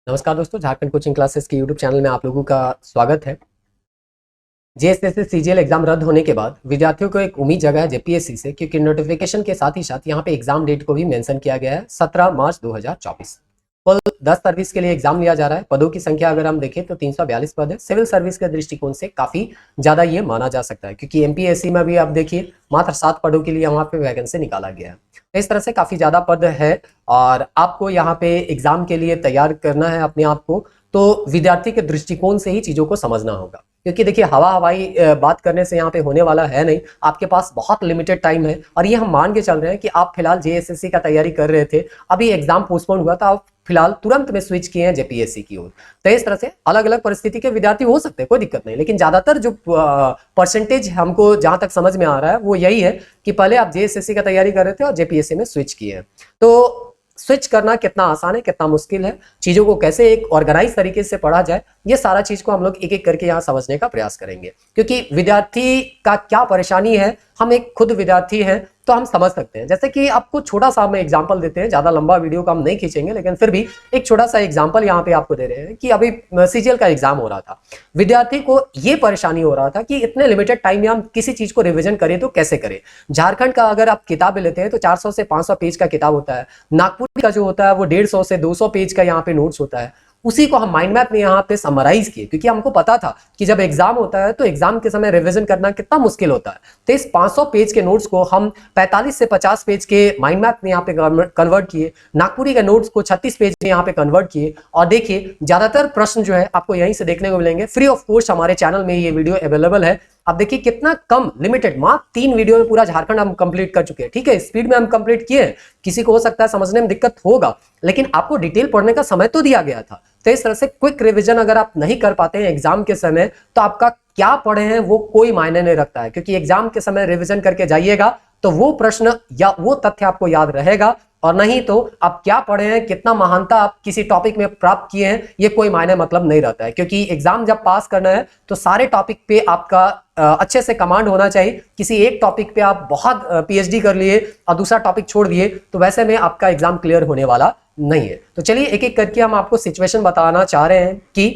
नमस्कार दोस्तों, Jharkhand coaching classes के यूट्यूब चैनल में आप लोगों का स्वागत है। जेएसएससी सीजीएल एग्जाम रद्द होने के बाद विद्यार्थियों को एक उम्मीद जगा है जेपीएससी से, क्योंकि नोटिफिकेशन के साथ ही साथ यहाँ पे एग्जाम डेट को भी मेंशन किया गया है 17 मार्च 2024। कुल 10 सर्विस के लिए एग्जाम लिया जा रहा है। पदों की संख्या अगर हम देखें तो 342 पद है। सिविल सर्विस के दृष्टिकोण से काफी ज्यादा ये माना जा सकता है, क्योंकि एमपीएससी में भी आप देखिए मात्र 7 पदों के लिए वहां पे वैकेंसी निकाला गया है। इस तरह से काफी ज्यादा पद है और आपको यहाँ पे एग्जाम के लिए तैयार करना है अपने आप को, तो विद्यार्थी के दृष्टिकोण से ही चीजों को समझना होगा। क्योंकि देखिए हवा हवाई बात करने से यहाँ पे होने वाला है नहीं। आपके पास बहुत लिमिटेड टाइम है और ये हम मान के चल रहे हैं कि आप फिलहाल जेएसएससी का तैयारी कर रहे थे, अभी एग्जाम पोस्टपोन हुआ था, आप फिलहाल तुरंत में स्विच किए हैं जेपीएससी की ओर। तो इस तरह से अलग अलग परिस्थिति के विद्यार्थी हो सकते हैं, कोई दिक्कत नहीं, लेकिन ज्यादातर जो परसेंटेज हमको जहां तक समझ में आ रहा है वो यही है कि पहले आप जेएसएससी का तैयारी कर रहे थे और जेपीएससी में स्विच किए हैं। तो स्विच करना कितना आसान है, कितना मुश्किल है, चीजों को कैसे एक ऑर्गेनाइज तरीके से पढ़ा जाए, ये सारा चीज को हम लोग एक एक करके यहाँ समझने का प्रयास करेंगे। क्योंकि विद्यार्थी का क्या परेशानी है, हम एक खुद विद्यार्थी हैं तो हम समझ सकते हैं। जैसे कि आपको छोटा सा हम एग्जांपल देते हैं, ज्यादा लंबा वीडियो का हम नहीं खींचेंगे, लेकिन फिर भी एक छोटा सा एग्जांपल यहाँ पे आपको दे रहे हैं कि अभी सीजीएल का एग्जाम हो रहा था। विद्यार्थी को ये परेशानी हो रहा था कि इतने लिमिटेड टाइम में हम किसी चीज को रिविजन करें तो कैसे करें। झारखंड का अगर आप किताबें लेते हैं तो 400 से 500 पेज का किताब होता है। नागपुर का जो होता है वो 150 से 200 पेज का यहाँ पे नोट्स होता है। उसी को हम माइंड मैप में यहाँ पे समराइज किए, क्योंकि हमको पता था कि जब एग्जाम होता है तो एग्जाम के समय रिवीजन करना कितना मुश्किल होता है। तो इस 500 पेज के नोट्स को हम 45 से 50 पेज के माइंड मैप में यहाँ पे कन्वर्ट किए। नागपुरी के नोट्स को 36 पेज में यहाँ पे कन्वर्ट किए। और देखिए ज्यादातर प्रश्न जो है आपको यहीं से देखने को मिलेंगे। फ्री ऑफ कोर्स हमारे चैनल में ये वीडियो अवेलेबल है। अब देखिए कितना कम लिमिटेड, मात्र 3 वीडियो में पूरा झारखंड हम कंप्लीट कर चुके हैं। ठीक है, स्पीड में हम कंप्लीट किए हैं, किसी को हो सकता है समझने में दिक्कत होगा, लेकिन आपको डिटेल पढ़ने का समय तो दिया गया था। तो इस तरह से क्विक रिवीजन अगर आप नहीं कर पाते हैं एग्जाम के समय, तो आपका क्या पढ़े हैं वो कोई मायने नहीं रखता है। क्योंकि एग्जाम के समय रिवीजन करके जाइएगा तो वो प्रश्न या वो तथ्य आपको याद रहेगा, और नहीं तो आप क्या पढ़े हैं, कितना महानता आप किसी टॉपिक में प्राप्त किए हैं, ये कोई मायने मतलब नहीं रहता है। क्योंकि एग्जाम जब पास करना है तो सारे टॉपिक पे आपका अच्छे से कमांड होना चाहिए। किसी एक टॉपिक पे आप बहुत पीएचडी कर लिए और दूसरा टॉपिक छोड़ दिए तो वैसे में आपका एग्जाम क्लियर होने वाला नहीं है। तो चलिए एक एक करके हम आपको सिचुएशन बताना चाह रहे हैं कि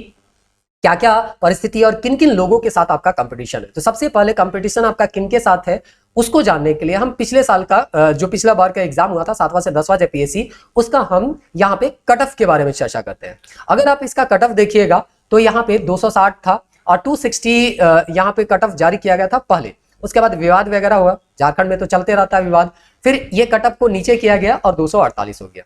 क्या क्या परिस्थिति और किन किन लोगों के साथ आपका कंपटीशन है। तो सबसे पहले कंपटीशन आपका किन के साथ है उसको जानने के लिए हम पिछले साल का जो पिछला बार का एग्जाम हुआ था 7वां से 10वां जेपीएससी, उसका हम यहाँ पे कट ऑफ के बारे में चर्चा करते हैं। अगर आप इसका कट ऑफ देखिएगा तो यहाँ पे 260 था और 260 यहाँ पे कट ऑफ जारी किया गया था पहले। उसके बाद विवाद वगैरह हुआ, झारखंड में तो चलते रहता है विवाद, फिर ये कट ऑफ को नीचे किया गया और 248 हो गया।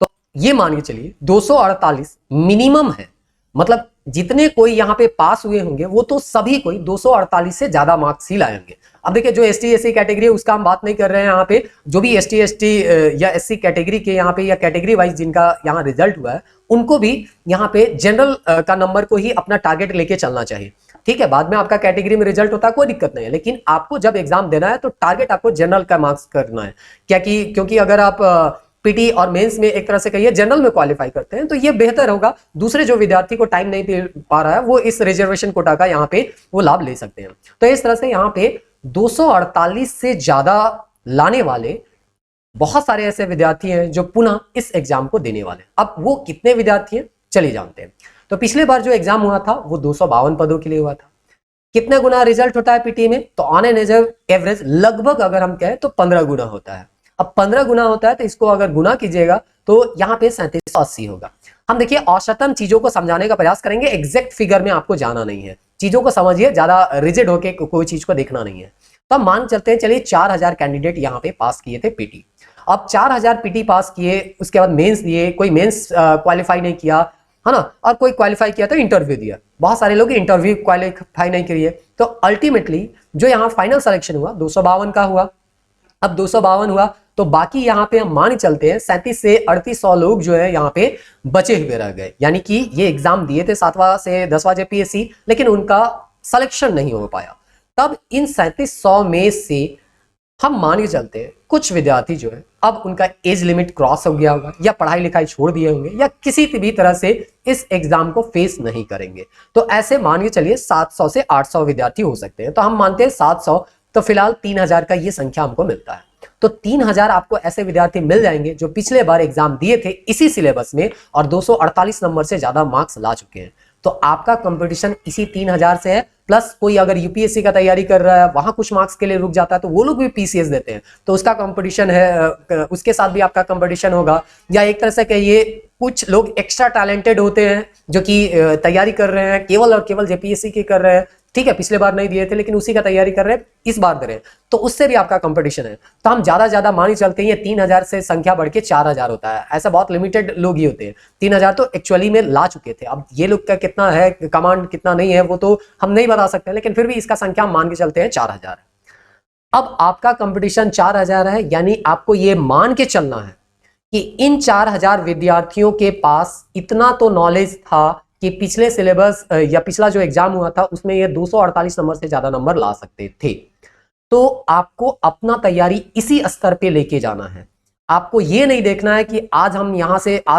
तो ये मान के चलिए 248 मिनिमम है, मतलब जितने कोई यहाँ पे पास हुए होंगे वो तो सभी कोई 248 से ज्यादा मार्क्स ही लाए होंगे। अब देखिए जो एसटी एससी कैटेगरी है उसका हम बात नहीं कर रहे हैं यहाँ पे, जो भी एसटी एसटी या एससी कैटेगरी के यहाँ पे या कैटेगरी वाइज जिनका यहाँ रिजल्ट हुआ है उनको भी यहाँ पे जनरल का नंबर को ही अपना टारगेट लेके चलना चाहिए। ठीक है, बाद में आपका कैटेगरी में रिजल्ट होता है कोई दिक्कत नहीं है, लेकिन आपको जब एग्जाम देना है तो टारगेट आपको जनरल का मार्क्स करना है। क्या कि क्योंकि अगर आप पीटी और मेंस में एक तरह से कहिए जनरल में क्वालिफाई करते हैं तो ये बेहतर होगा। दूसरे जो विद्यार्थी को टाइम नहीं मिल पा रहा है वो इस रिजर्वेशन कोटा का यहाँ पे वो लाभ ले सकते हैं। तो इस तरह से यहाँ पे 248 से ज्यादा लाने वाले बहुत सारे ऐसे विद्यार्थी हैं जो पुनः इस एग्जाम को देने वाले हैं। अब वो कितने विद्यार्थी हैं चलिए जानते हैं। तो पिछले बार जो एग्जाम हुआ था वो 252 पदों के लिए हुआ था। कितने गुना रिजल्ट होता है पीटी में, तो ऑन एन एवरेज लगभग अगर हम कहें तो 15 गुना होता है। अब 15 गुना होता है तो इसको अगर गुना कीजिएगा तो यहाँ पे 3780 होगा। हम देखिए औसतन चीजों को समझाने का प्रयास करेंगे, एग्जैक्ट फिगर में आपको जाना नहीं है, चीजों को समझिए, ज्यादा रिजिड होके कोई चीज को देखना नहीं है। तो हम मान चलते हैं चलिए 4000 कैंडिडेट यहाँ पे पास किए थे पीटी। अब 4000 पीटी पास किए, उसके बाद मेंस दिए, कोई मेंस क्वालिफाई नहीं किया है ना, और कोई क्वालिफाई किया तो इंटरव्यू दिया, बहुत सारे लोग इंटरव्यू क्वालिफाई नहीं किए। तो अल्टीमेटली जो यहाँ फाइनल सिलेक्शन हुआ 252 का हुआ। अब 252 हुआ तो बाकी यहाँ पे हम मान चलते हैं 37 से 3800 लोग जो है यहाँ पे बचे हुए रह गए। यानी कि ये एग्जाम दिए थे 7वां से 10वां जेपीएससी, लेकिन उनका सिलेक्शन नहीं हो पाया। तब इन 3700 में से हम मान के चलते हैं कुछ विद्यार्थी जो है अब उनका एज लिमिट क्रॉस हो गया होगा, या पढ़ाई लिखाई छोड़ दिए होंगे, या किसी भी तरह से इस एग्जाम को फेस नहीं करेंगे। तो ऐसे मान के चलिए 700 से 800 विद्यार्थी हो सकते हैं। तो हम मानते हैं 700, तो फिलहाल 3000 का ये संख्या हमको मिलता है। तो 3000 आपको ऐसे विद्यार्थी मिल जाएंगे जो पिछले बार एग्जाम दिए थे इसी सिलेबस में और 248 नंबर से ज्यादा मार्क्स ला चुके हैं। तो आपका कंपटीशन इसी 3000 से है, प्लस कोई अगर यूपीएससी का तैयारी कर रहा है, वहां कुछ मार्क्स के लिए रुक जाता है, तो वो लोग भी पीसीएस देते हैं, तो उसका कंपटीशन है, उसके साथ भी आपका कंपटीशन होगा। या एक तरह से कहिए कुछ लोग एक्स्ट्रा टैलेंटेड होते हैं जो कि तैयारी कर रहे हैं केवल और केवल जेपीएससी की कर रहे हैं, ठीक है, पिछले बार नहीं दिए थे लेकिन उसी का तैयारी कर रहे हैं, इस बार दे रहे हैं, तो उससे भी आपका कंपटीशन है। तो हम ज्यादा मान ही चलते हैं ये 3000 से संख्या बढ़ के 4000 होता है, ऐसा बहुत लिमिटेड लोग ही होते हैं। 3000 तो एक्चुअली में ला चुके थे, अब ये लोग का कितना है कमांड कितना नहीं है वो तो हम नहीं बता सकते, लेकिन फिर भी इसका संख्या हम मान के चलते हैं 4000। अब आपका कंपटीशन 4000 है, यानी आपको ये मान के चलना है कि इन 4000 विद्यार्थियों के पास इतना तो नॉलेज था कि पिछले सिलेबस या पिछला जो एग्जाम हुआ था उसमें ये 248 नंबर से ज्यादा नंबर ला सकते थे। तो आपको अपना तैयारी इसी स्तर पे लेके जाना है। आपको ये नहीं देखना है कि आज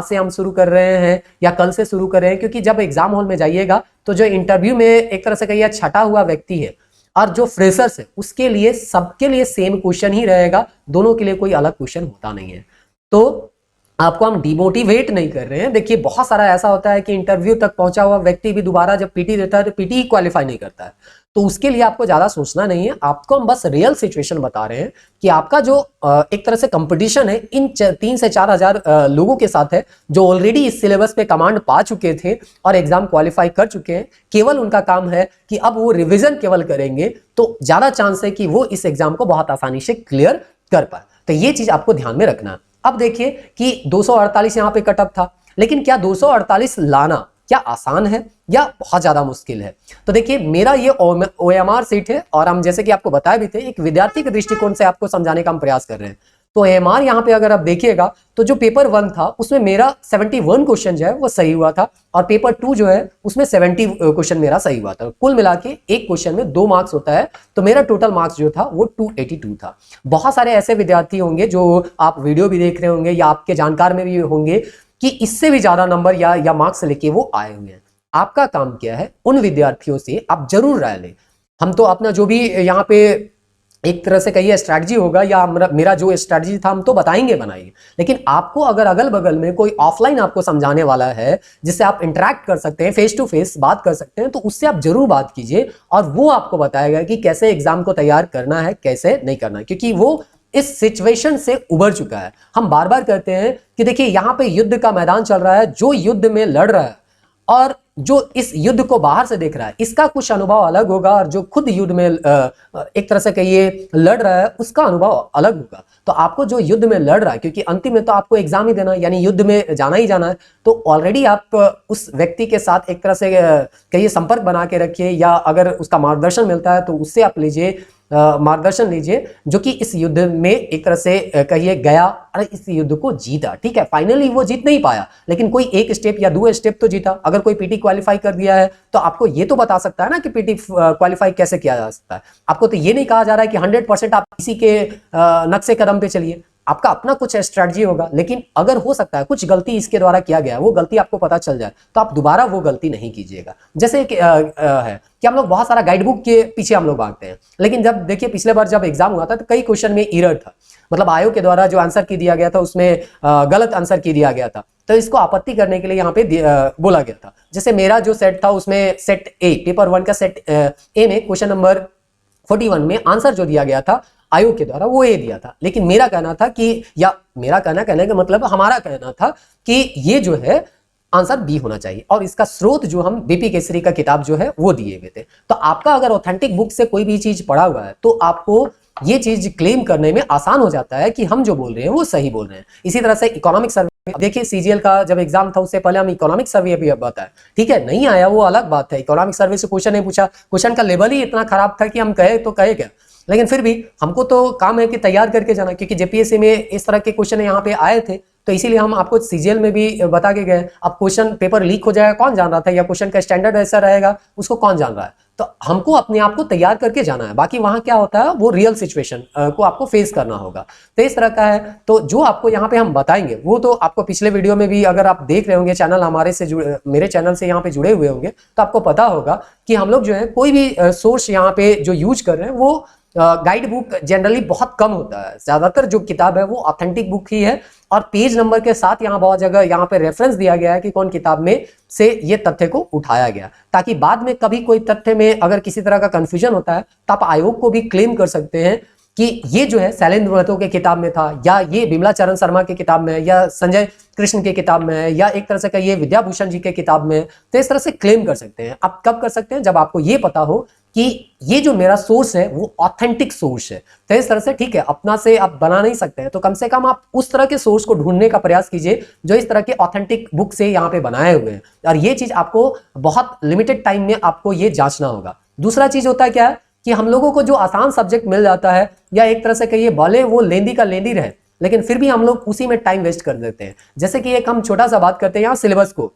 से हम शुरू कर रहे हैं या कल से शुरू कर रहे हैं, क्योंकि जब एग्जाम हॉल में जाइएगा तो जो इंटरव्यू में एक तरह से कहिए छटा हुआ व्यक्ति है और जो फ्रेशर्स है उसके लिए सबके लिए सेम क्वेश्चन ही रहेगा, दोनों के लिए कोई अलग क्वेश्चन होता नहीं है। तो आपको हम डिमोटिवेट नहीं कर रहे हैं। देखिए बहुत सारा ऐसा होता है कि इंटरव्यू तक पहुंचा हुआ व्यक्ति भी दोबारा जब पीटी देता है तो पीटी ही क्वालिफाई नहीं करता है, तो उसके लिए आपको ज्यादा सोचना नहीं है। आपको हम बस रियल सिचुएशन बता रहे हैं कि आपका जो एक तरह से कंपटीशन है इन 3 से 4000 लोगों के साथ है जो ऑलरेडी इस सिलेबस पे कमांड पा चुके थे और एग्जाम क्वालिफाई कर चुके हैं। केवल उनका काम है कि अब वो रिविजन केवल करेंगे तो ज्यादा चांस है कि वो इस एग्जाम को बहुत आसानी से क्लियर कर पाए। तो ये चीज आपको ध्यान में रखना है। अब देखिए कि 248 यहां पे कटअप था, लेकिन क्या 248 लाना क्या आसान है या बहुत ज्यादा मुश्किल है? तो देखिए मेरा ये ओएमआर सीट है और हम जैसे कि आपको बताए भी थे एक विद्यार्थी के दृष्टिकोण से आपको समझाने का हम प्रयास कर रहे हैं। तो ओएमआर यहाँ पे अगर आप देखिएगा तो जो पेपर 1 था उसमें मेरा 71 क्वेश्चन जो है वो सही हुआ था और पेपर 2 जो है उसमें 70 क्वेश्चन मेरा सही हुआ था। कुल मिला के एक क्वेश्चन में 2 मार्क्स होता है, तो मेरा टोटल मार्क्स जो था वो 282 था। बहुत सारे ऐसे विद्यार्थी होंगे जो आप वीडियो भी देख रहे होंगे या आपके जानकार में भी होंगे कि इससे भी ज्यादा नंबर या मार्क्स लेके वो आए हुए हैं। आपका काम क्या है, उन विद्यार्थियों से आप जरूर राय लें। हम तो अपना जो भी यहाँ पे एक तरह से कहिए स्ट्रैटेजी होगा या मेरा जो स्ट्रैटेजी था हम तो बताएंगे बनाइए, लेकिन आपको अगर अगल बगल में कोई ऑफलाइन आपको समझाने वाला है जिससे आप इंटरेक्ट कर सकते हैं, फेस टू फेस बात कर सकते हैं, तो उससे आप जरूर बात कीजिए और वो आपको बताएगा कि कैसे एग्जाम को तैयार करना है कैसे नहीं करना है, क्योंकि वो इस सिचुएशन से उबर चुका है। हम बार बार कहते हैं कि देखिए यहाँ पे युद्ध का मैदान चल रहा है, जो युद्ध में लड़ रहा है और जो इस युद्ध को बाहर से देख रहा है इसका कुछ अनुभव अलग होगा और जो खुद युद्ध में एक तरह से कहिए लड़ रहा है उसका अनुभव अलग होगा। तो आपको जो युद्ध में लड़ रहा है, क्योंकि अंतिम में तो आपको एग्जाम ही देना है यानी युद्ध में जाना ही जाना है, तो ऑलरेडी आप उस व्यक्ति के साथ एक तरह से कहिए संपर्क बना के रखिए या अगर उसका मार्गदर्शन मिलता है तो उससे आप लीजिए मार्गदर्शन लीजिए, जो कि इस युद्ध में एक तरह से कहिए गया और इस युद्ध को जीता। ठीक है, फाइनली वो जीत नहीं पाया लेकिन कोई एक स्टेप या 2 स्टेप तो जीता। अगर कोई पीटी क्वालिफाई कर दिया है तो आपको ये तो बता सकता है ना कि पीटी क्वालिफाई कैसे किया जा सकता है। आपको तो ये नहीं कहा जा रहा है कि 100% आप इसी के नक्शे कदम पे चलिए, आपका अपना कुछ स्ट्रेटजी होगा, लेकिन अगर हो सकता है कुछ गलती इसके द्वारा किया गया वो गलती आपको पता चल जाए तो आप दोबारा वो गलती नहीं कीजिएगा। जैसे है कि हम लोग बहुत सारा गाइड बुक के पीछे हम लोग भागते हैं, लेकिन जब देखिए पिछले बार जब एग्जाम हुआ था तो कई क्वेश्चन में एरर था, मतलब आयोग के द्वारा जो आंसर की दिया गया था उसमें गलत आंसर की दिया गया था, तो इसको आपत्ति करने के लिए यहाँ पे बोला गया था। जैसे मेरा जो सेट था उसमें सेट ए पेपर 1 का सेट ए में क्वेश्चन नंबर 41 में आंसर जो दिया गया था आयोग के द्वारा वो ए दिया था, लेकिन मेरा कहना था कि या मेरा कहने का मतलब हमारा कहना था कि ये जो है आंसर बी होना चाहिए और इसका स्रोत जो हम बीपी केसरी का किताब जो है वो दिए हुए थे। तो आपका अगर ऑथेंटिक बुक से कोई भी चीज पढ़ा हुआ है तो आपको ये चीज क्लेम करने में आसान हो जाता है कि हम जो बोल रहे हैं वो सही बोल रहे हैं। इसी तरह से इकोनॉमिक सर्वे, देखिए सीजीएल का जब एग्जाम था उससे पहले हम इकोनॉमिक सर्वे भी बताया, ठीक है, नहीं आया वो अलग बात है, इकोनॉमिक सर्वे से क्वेश्चन नहीं पूछा, क्वेश्चन का लेवल ही इतना खराब था कि हम कहे तो कहे क्या, लेकिन फिर भी हमको तो काम है कि तैयार करके जाना, क्योंकि जेपीएससी में इस तरह के क्वेश्चन यहाँ पे आए थे तो इसीलिए हम आपको सीजीएल में भी बता के गए। अब क्वेश्चन पेपर लीक हो जाएगा कौन जान रहा था, या क्वेश्चन का स्टैंडर्ड ऐसा रहेगा उसको कौन जान रहा है, तो हमको अपने आप को तैयार करके जाना है। बाकी वहां क्या होता है वो रियल सिचुएशन को आपको फेस करना होगा, तो इस तरह का है। तो जो आपको यहाँ पे हम बताएंगे वो तो आपको पिछले वीडियो में भी अगर आप देख रहे होंगे, चैनल हमारे से मेरे चैनल से यहाँ पे जुड़े हुए होंगे तो आपको पता होगा कि हम लोग जो है कोई भी सोर्स यहाँ पे जो यूज कर रहे हैं वो गाइड बुक जनरली बहुत कम होता है, ज्यादातर जो किताब है वो ऑथेंटिक बुक ही है, और पेज नंबर के साथ यहाँ बहुत जगह यहाँ पे रेफरेंस दिया गया है कि कौन किताब में से ये तथ्य को उठाया गया, ताकि बाद में कभी कोई तथ्य में अगर किसी तरह का कंफ्यूजन होता है तो आप आयोग को भी क्लेम कर सकते हैं कि ये जो है शैलेंद्र महतो के किताब में था, या ये बिमला चरण शर्मा के किताब में है, या संजय कृष्ण के किताब में है, या एक तरह से कहिए विद्याभूषण जी के किताब में। तो इस तरह से क्लेम कर सकते हैं। आप कब कर सकते हैं? जब आपको ये पता हो कि ये जो मेरा सोर्स है वो ऑथेंटिक सोर्स है। तो इस तरह से ठीक है, अपना से आप बना नहीं सकते हैं तो कम से कम आप उस तरह के सोर्स को ढूंढने का प्रयास कीजिए जो इस तरह के ऑथेंटिक बुक से यहाँ पे बनाए हुए हैं, और ये चीज आपको बहुत लिमिटेड टाइम में आपको ये जांचना होगा। दूसरा चीज होता है क्या है कि हम लोगों को जो आसान सब्जेक्ट मिल जाता है, या एक तरह से कहिए भले वो लेंदी का लेंदी रहे, लेकिन फिर भी हम लोग उसी में टाइम वेस्ट कर देते हैं। जैसे कि एक हम छोटा सा बात करते हैं यहाँ सिलेबस को।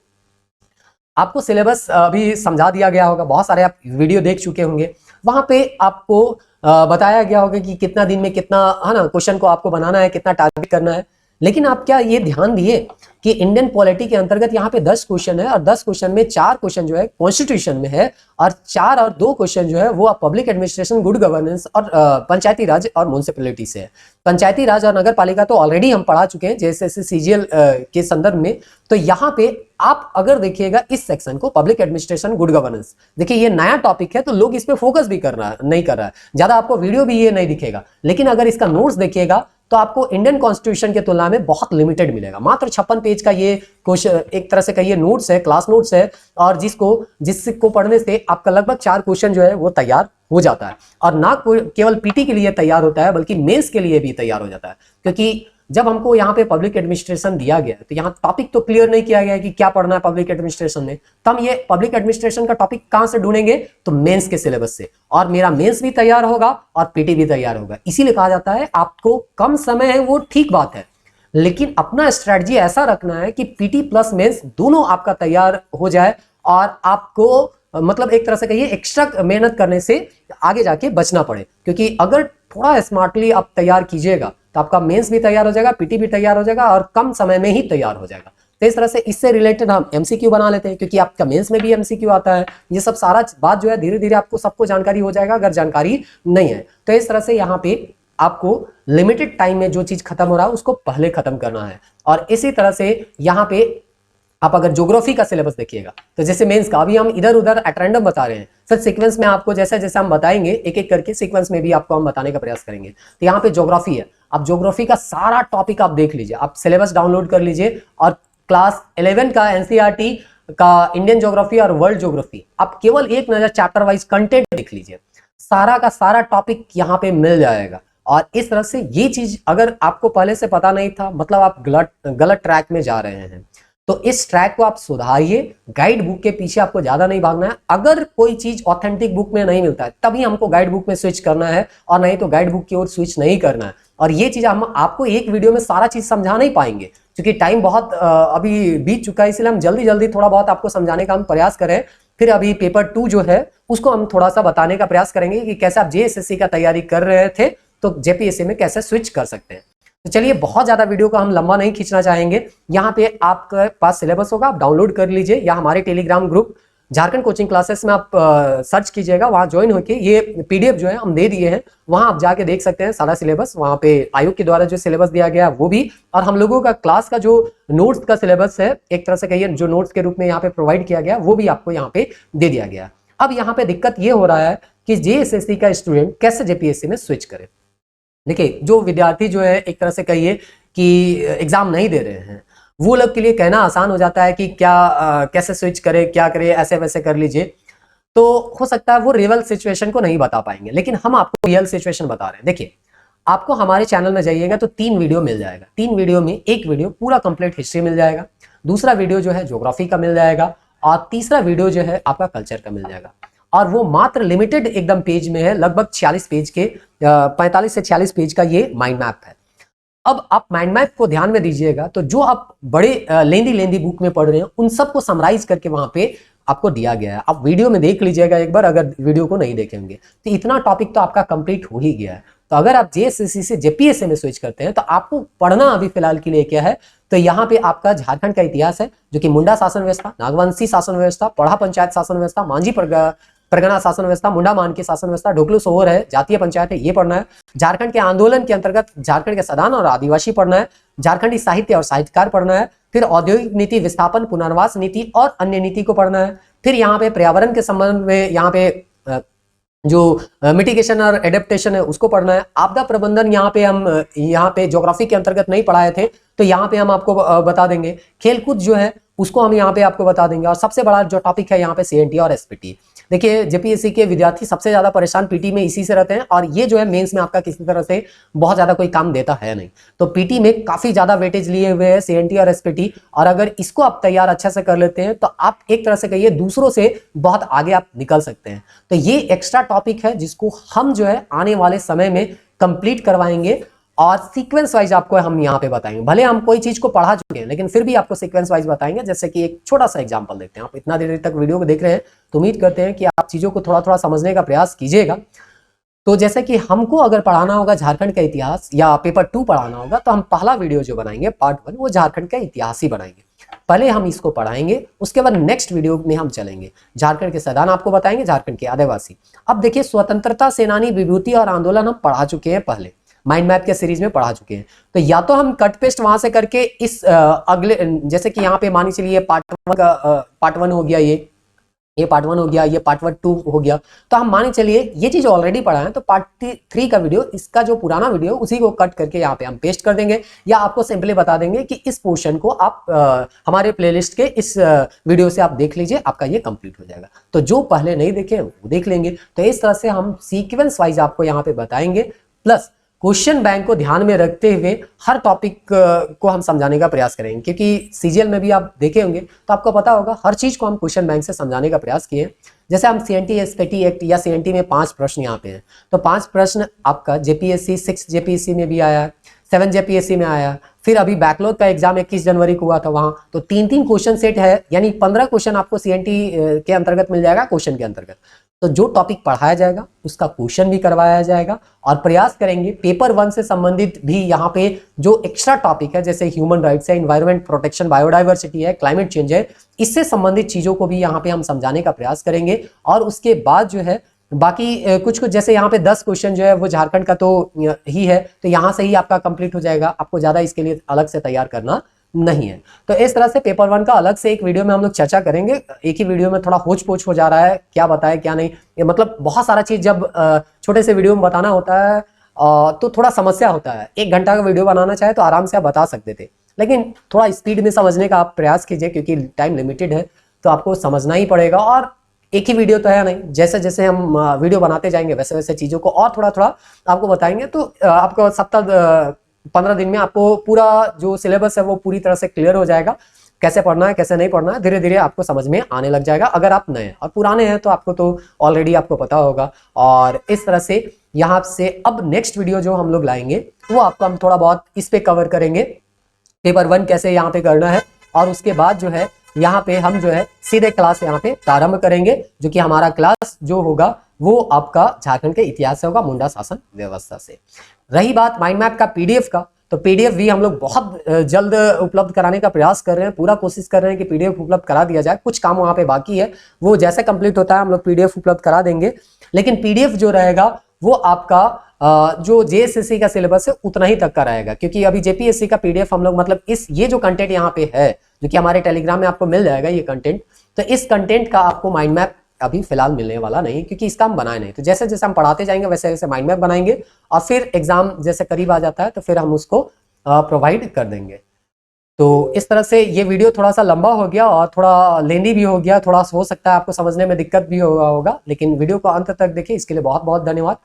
आपको सिलेबस अभी समझा दिया गया होगा, बहुत सारे आप वीडियो देख चुके होंगे, वहां पे आपको बताया गया होगा कि कितना दिन में कितना है ना क्वेश्चन को आपको बनाना है, कितना टारगेट करना है। लेकिन आप क्या ये ध्यान दिए कि इंडियन पॉलिटी के अंतर्गत यहाँ पे 10 क्वेश्चन है, और 10 क्वेश्चन में 4 क्वेश्चन जो है कॉन्स्टिट्यूशन में है, और 4 और 2 क्वेश्चन जो है वो पब्लिक एडमिनिस्ट्रेशन, गुड गवर्नेंस और पंचायती राज और म्युनिसिपैलिटी से है। पंचायती राज और नगर पालिका तो ऑलरेडी हम पढ़ा चुके हैं जेएसएससी सीजीएल के संदर्भ में। तो यहाँ पे आप अगर देखिएगा इस सेक्शन को, पब्लिक एडमिनिस्ट्रेशन, गुड गवर्नेंस, देखिए ये नया टॉपिक है तो लोग इस पे फोकस भी नहीं कर रहा है, ज्यादा आपको वीडियो भी ये नहीं दिखेगा। लेकिन अगर इसका नोट्स देखिएगा तो आपको इंडियन कॉन्स्टिट्यूशन की तुलना में बहुत लिमिटेड मिलेगा। मात्र 56 पेज का ये क्वेश्चन एक तरह से कहिए नोट्स है, क्लास नोट्स है, और जिसको पढ़ने से आपका लगभग 4 क्वेश्चन जो है वो तैयार हो जाता है, और ना केवल पीटी के लिए तैयार होता है बल्कि मेंस के लिए भी तैयार हो जाता है। क्योंकि जब हमको यहाँ पे पब्लिक एडमिनिस्ट्रेशन दिया गया तो यहाँ टॉपिक तो क्लियर नहीं किया गया है कि क्या पढ़ना है पब्लिक एडमिनिस्ट्रेशन में, तो हम ये पब्लिक एडमिनिस्ट्रेशन का टॉपिक कहां से ढूंढेंगे? तो मेंस के सिलेबस से, और मेरा मेंस भी तैयार होगा और पीटी भी तैयार होगा। इसीलिए कहा जाता है आपको कम समय है वो ठीक बात है, लेकिन अपना स्ट्रैटेजी ऐसा रखना है कि पीटी प्लस मेंस दोनों आपका तैयार हो जाए, और आपको मतलब एक तरह से कहिए एक्स्ट्रा मेहनत करने से आगे जाके बचना पड़े। क्योंकि अगर थोड़ा स्मार्टली आप तैयार कीजिएगा तो आपका मेंस भी तैयार हो जाएगा, पीटी भी तैयार हो जाएगा, और कम समय में ही तैयार हो जाएगा। तो इस तरह से इससे रिलेटेड हम एमसीक्यू बना लेते हैं, क्योंकि आपका मेंस में भी एमसीक्यू आता है। ये सब सारा बात जो है धीरे धीरे आपको सबको जानकारी हो जाएगा अगर जानकारी नहीं है। तो इस तरह से यहाँ पे आपको लिमिटेड टाइम में जो चीज खत्म हो रहा है उसको पहले खत्म करना है। और इसी तरह से यहाँ पे आप अगर ज्योग्राफी का सिलेबस देखिएगा तो जैसे मेंस का अभी हम इधर उधर एट रैंडम बता रहे हैं, फिर सीक्वेंस में आपको जैसे जैसे हम बताएंगे एक एक करके सीक्वेंस में भी आपको हम बताने का प्रयास करेंगे। तो यहाँ पे ज्योग्राफी है, आप ज्योग्राफी का सारा टॉपिक आप देख लीजिए, आप सिलेबस डाउनलोड कर लीजिए, और क्लास 11 का एनसीईआरटी का इंडियन ज्योग्राफी और वर्ल्ड ज्योग्राफी आप केवल एक नजर चैप्टर वाइज कंटेंट देख लीजिए, सारा का सारा टॉपिक यहाँ पे मिल जाएगा। और इस तरह से ये चीज अगर आपको पहले से पता नहीं था, मतलब आप गलत ट्रैक में जा रहे हैं, तो इस ट्रैक को आप सुधारिए। गाइड बुक के पीछे आपको ज्यादा नहीं भागना है। अगर कोई चीज ऑथेंटिक बुक में नहीं मिलता है तभी हमको गाइड बुक में स्विच करना है, और नहीं तो गाइड बुक की ओर स्विच नहीं करना है। और ये चीज हम आपको एक वीडियो में सारा चीज समझा नहीं पाएंगे, क्योंकि टाइम बहुत अभी बीत चुका है, इसलिए हम जल्दी जल्दी थोड़ा बहुत आपको समझाने का हम प्रयास करें। फिर अभी पेपर 2 जो है उसको हम थोड़ा सा बताने का प्रयास करेंगे कि कैसे आप जेएसएससी का तैयारी कर रहे थे तो जेपीएससी में कैसे स्विच कर सकते हैं। तो चलिए, बहुत ज्यादा वीडियो को हम लंबा नहीं खींचना चाहेंगे। यहाँ पे आपके पास सिलेबस होगा, आप डाउनलोड कर लीजिए, या हमारे Telegram group Jharkhand coaching classes में आप सर्च कीजिएगा, वहां ज्वाइन होके ये पीडीएफ जो है हम दे दिए हैं, वहां आप जाके देख सकते हैं सारा सिलेबस। वहां पे आयोग के द्वारा जो सिलेबस दिया गया है वो भी, और हम लोगों का क्लास का जो नोट्स का सिलेबस है, एक तरह से कहिए जो नोट्स के रूप में यहाँ पे प्रोवाइड किया गया वो भी आपको यहाँ पे दे दिया गया। अब यहाँ पे दिक्कत ये हो रहा है कि जेएसएससी का स्टूडेंट कैसे जेपीएससी में स्विच करे। देखिए, जो विद्यार्थी जो है एक तरह से कहिए कि एग्जाम नहीं दे रहे हैं, वो लोग के लिए कहना आसान हो जाता है कि क्या कैसे स्विच करे, क्या करे, ऐसे वैसे कर लीजिए। तो हो सकता है वो रियल सिचुएशन को नहीं बता पाएंगे, लेकिन हम आपको रियल सिचुएशन बता रहे हैं। देखिए, आपको हमारे चैनल में जाइएगा तो 3 वीडियो मिल जाएगा। 3 वीडियो में एक वीडियो पूरा कंप्लीट हिस्ट्री मिल जाएगा, दूसरा वीडियो जो है ज्योग्राफी का मिल जाएगा, और तीसरा वीडियो जो है आपका कल्चर का मिल जाएगा। और वो मात्र लिमिटेड एकदम पेज में है, लगभग 46 पेज के 45 से 46 पेज का ये माइंड मैप है। अब आप माइंड मैप को ध्यान में दीजिएगा तो जो आप बड़े लेंदी बुक में पढ़ रहे हैं उन सबको समराइज करके वहां पे आपको दिया गया है। आप वीडियो में देख लीजिएगा एक बार, अगर वीडियो को नहीं देखेंगे तो इतना टॉपिक तो आपका कंप्लीट हो ही गया है। तो अगर आप जेएसएससी से जेपीएससी में स्विच करते हैं तो आपको पढ़ना अभी फिलहाल के लिए क्या है, तो यहाँ पे आपका झारखंड का इतिहास है, जो कि मुंडा शासन व्यवस्था, नागवंशी शासन व्यवस्था, पढ़ा पंचायत शासन व्यवस्था, मांझी परगना शासन व्यवस्था, मुंडा मान की शासन व्यवस्था, ढोकलू सोहर है, जातीय पंचायत है, ये पढ़ना है। झारखंड के आंदोलन के अंतर्गत झारखंड के सदान और आदिवासी पढ़ना है। झारखंडी साहित्य और साहित्यकार पढ़ना है। फिर औद्योगिक नीति, विस्थापन, पुनर्वास नीति और अन्य नीति को पढ़ना है। फिर यहाँ पे पर्यावरण के संबंध में यहाँ पे जो मिटिगेशन और एडेप्टेशन है उसको पढ़ना है। आपदा प्रबंधन यहाँ पे हम यहाँ पे ज्योग्राफी के अंतर्गत नहीं पढ़ाए थे, तो यहाँ पे हम आपको बता देंगे। खेलकूद जो है उसको हम यहाँ पे आपको बता देंगे। और सबसे बड़ा जो टॉपिक है यहाँ पे सीएनटी और एसपीटी। देखिए जेपीएससी के विद्यार्थी सबसे ज्यादा परेशान पीटी में इसी से रहते हैं, और ये जो है मेंस में आपका किसी तरह से बहुत ज्यादा कोई काम देता है नहीं। तो पीटी में काफी ज्यादा वेटेज लिए हुए हैं सीएनटी और एसपीटी, और अगर इसको आप तैयार अच्छे से कर लेते हैं तो आप एक तरह से कहिए दूसरों से बहुत आगे आप निकल सकते हैं। तो ये एक्स्ट्रा टॉपिक है जिसको हम जो है आने वाले समय में कंप्लीट करवाएंगे, और सीक्वेंस वाइज आपको हम यहाँ पे बताएंगे। भले हम कोई चीज को पढ़ा चुके हैं लेकिन फिर भी आपको सीक्वेंस वाइज बताएंगे। जैसे कि एक छोटा सा एग्जांपल देखते हैं। आप इतना देर तक वीडियो को देख रहे हैं तो उम्मीद करते हैं कि आप चीजों को थोड़ा थोड़ा समझने का प्रयास कीजिएगा। तो जैसे कि हमको अगर पढ़ाना होगा झारखंड का इतिहास या पेपर 2 पढ़ाना होगा, तो हम पहला वीडियो जो बनाएंगे पार्ट 1 वो झारखंड का इतिहास ही बनाएंगे। पहले हम इसको पढ़ाएंगे, उसके बाद नेक्स्ट वीडियो में हम चलेंगे झारखंड के सैदान आपको बताएंगे, झारखंड के आदिवासी। अब देखिए स्वतंत्रता सेनानी विभूति और आंदोलन हम पढ़ा चुके हैं, पहले माइंड मैप के सीरीज में पढ़ा चुके हैं। तो या तो हम कट पेस्ट वहां से करके इस अगले, जैसे कि यहाँ पे मानी चलिए पार्ट 1 हो गया, ये पार्ट 1 हो गया, ये पार्ट 2 हो गया, तो हम माने चलिए ये चीज ऑलरेडी पढ़ा है, तो पार्ट 3 का वीडियो, इसका जो पुराना वीडियो उसी को कट करके यहाँ पे हम पेस्ट कर देंगे, या आपको सिंपली बता देंगे कि इस पोर्शन को आप हमारे प्लेलिस्ट के इस वीडियो से आप देख लीजिए, आपका ये कंप्लीट हो जाएगा। तो जो पहले नहीं देखे वो देख लेंगे। तो इस तरह से हम सीक्वेंस वाइज आपको यहाँ पे बताएंगे, प्लस क्वेश्चन बैंक को ध्यान में रखते हुए हर टॉपिक को हम समझाने का प्रयास करेंगे। क्योंकि सीजीएल में भी आप देखे होंगे तो आपको पता होगा हर चीज को हम क्वेश्चन बैंक से समझाने का प्रयास किए। जैसे हम सीएनटी एसपीटी एक्ट या सीएनटी में 5 प्रश्न यहाँ पे हैं, तो 5 प्रश्न आपका जेपीएससी 6 जेपीएससी में भी आया, 7 जेपीएससी में आया, फिर अभी बैकलॉग का एग्जाम 21 जनवरी को हुआ था वहां, तो 3-3 क्वेश्चन सेट है, यानी 15 क्वेश्चन आपको सीएनटी के अंतर्गत मिल जाएगा, क्वेश्चन के अंतर्गत। तो जो टॉपिक पढ़ाया जाएगा उसका क्वेश्चन भी करवाया जाएगा, और प्रयास करेंगे पेपर 1 से संबंधित भी यहाँ पे जो एक्स्ट्रा टॉपिक है, जैसे ह्यूमन राइट्स है, इन्वायरमेंट प्रोटेक्शन, बायोडाइवर्सिटी है, क्लाइमेट चेंज है, इससे संबंधित चीजों को भी यहाँ पे हम समझाने का प्रयास करेंगे। और उसके बाद जो है बाकी कुछ जैसे यहाँ पे 10 क्वेश्चन जो है वो झारखंड का तो ही है, तो यहाँ से ही आपका कंप्लीट हो जाएगा, आपको ज्यादा इसके लिए अलग से तैयार करना नहीं है। तो इस तरह से पेपर 1 का अलग से एक वीडियो में हम लोग चर्चा करेंगे। एक ही वीडियो में थोड़ा होच पोच हो जा रहा है, क्या बताए क्या नहीं, ये मतलब बहुत सारा चीज जब छोटे से वीडियो में बताना होता है तो थोड़ा समस्या होता है। 1 घंटा का वीडियो बनाना चाहे तो आराम से आप बता सकते थे, लेकिन थोड़ा स्पीड में समझने का आप प्रयास कीजिए, क्योंकि टाइम लिमिटेड है तो आपको समझना ही पड़ेगा। और एक ही वीडियो तो है नहीं, जैसे जैसे हम वीडियो बनाते जाएंगे वैसे वैसे चीजों को और थोड़ा थोड़ा आपको बताएंगे। तो आपको सप्ताह 15 दिन में आपको पूरा जो सिलेबस है वो पूरी तरह से क्लियर हो जाएगा, कैसे पढ़ना है कैसे नहीं पढ़ना है, धीरे धीरे आपको समझ में आने लग जाएगा। अगर आप नए हैं, और पुराने हैं तो आपको तो ऑलरेडी आपको पता होगा। और इस तरह से यहाँ से अब नेक्स्ट वीडियो जो हम लोग लाएंगे वो आपको हम थोड़ा बहुत इस पे कवर करेंगे, पेपर 1 कैसे यहाँ पे करना है, और उसके बाद जो है यहाँ पे हम जो है सीधे क्लास यहाँ पे प्रारंभ करेंगे, जो कि हमारा क्लास जो होगा वो आपका झारखंड के इतिहास से होगा, मुंडा शासन व्यवस्था से। रही बात माइंड मैप का पीडीएफ का, तो पीडीएफ भी हम लोग बहुत जल्द उपलब्ध कराने का प्रयास कर रहे हैं, पूरा कोशिश कर रहे हैं कि पीडीएफ उपलब्ध करा दिया जाए। कुछ काम वहां पे बाकी है, वो जैसे कंप्लीट होता है हम लोग पीडीएफ उपलब्ध करा देंगे। लेकिन पीडीएफ जो रहेगा वो आपका जो जेएसएससी का सिलेबस है उतना ही तक का रहेगा, क्योंकि अभी जेपीएससी का पीडीएफ हम लोग मतलब ये जो कंटेंट यहाँ पे है, जो कि हमारे टेलीग्राम में आपको मिल जाएगा ये कंटेंट, तो इस कंटेंट का आपको माइंड मैप अभी फिलहाल मिलने वाला नहीं, क्योंकि इसका हम बनाए नहीं। तो जैसे जैसे हम पढ़ाते जाएंगे वैसे वैसे माइंड मैप बनाएंगे, और फिर एग्जाम जैसे करीब आ जाता है तो फिर हम उसको प्रोवाइड कर देंगे। तो इस तरह से ये वीडियो थोड़ा सा लंबा हो गया और थोड़ा लेंदी भी हो गया, थोड़ा हो सकता है आपको समझने में दिक्कत भी होगा, लेकिन वीडियो को अंत तक देखिए, इसके लिए बहुत बहुत धन्यवाद।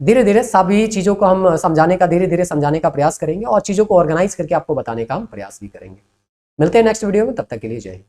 धीरे धीरे सभी चीज़ों को हम समझाने का प्रयास करेंगे, और चीज़ों को ऑर्गेनाइज करके आपको बताने का हम प्रयास भी करेंगे। मिलते हैं नेक्स्ट वीडियो में, तब तक के लिए जय हिंद।